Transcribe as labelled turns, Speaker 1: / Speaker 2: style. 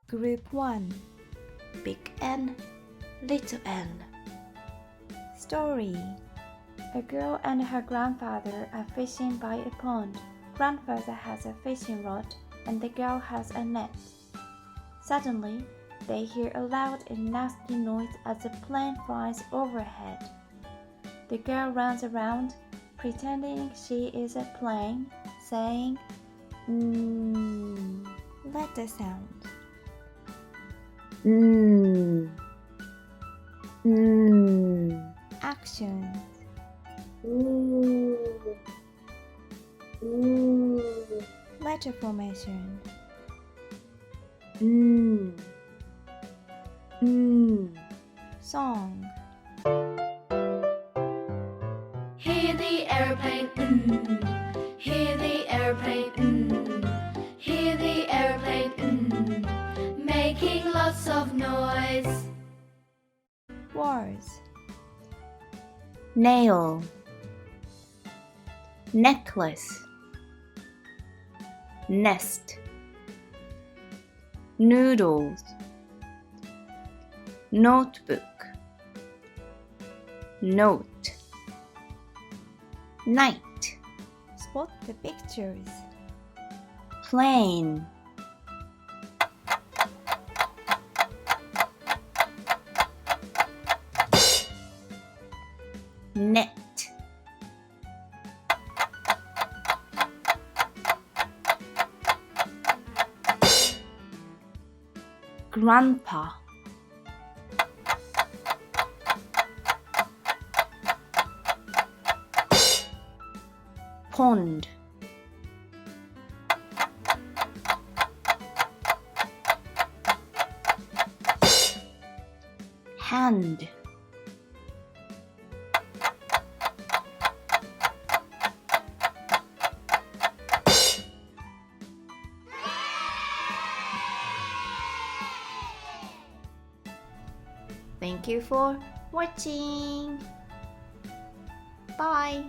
Speaker 1: Group 1. Big N, Little N. Story. A girl and her grandfather are fishing by a pond. Grandfather has a fishing rod and the girl has a net. Suddenly, they hear a loud and nasty noise as a plane flies overhead. The girl runs around, pretending she is a plane, saying, Let the sound. Action. Letter formation. Song.
Speaker 2: Hear the airplane, hear the airplane, hear the airplane, making lots of noise.
Speaker 1: Words.
Speaker 3: Nail, necklace, nest, noodles, notebook, note, night,
Speaker 1: Spot the pictures.
Speaker 3: plane, net, grandpa, pond, hand,
Speaker 1: Thank you for watching. Bye.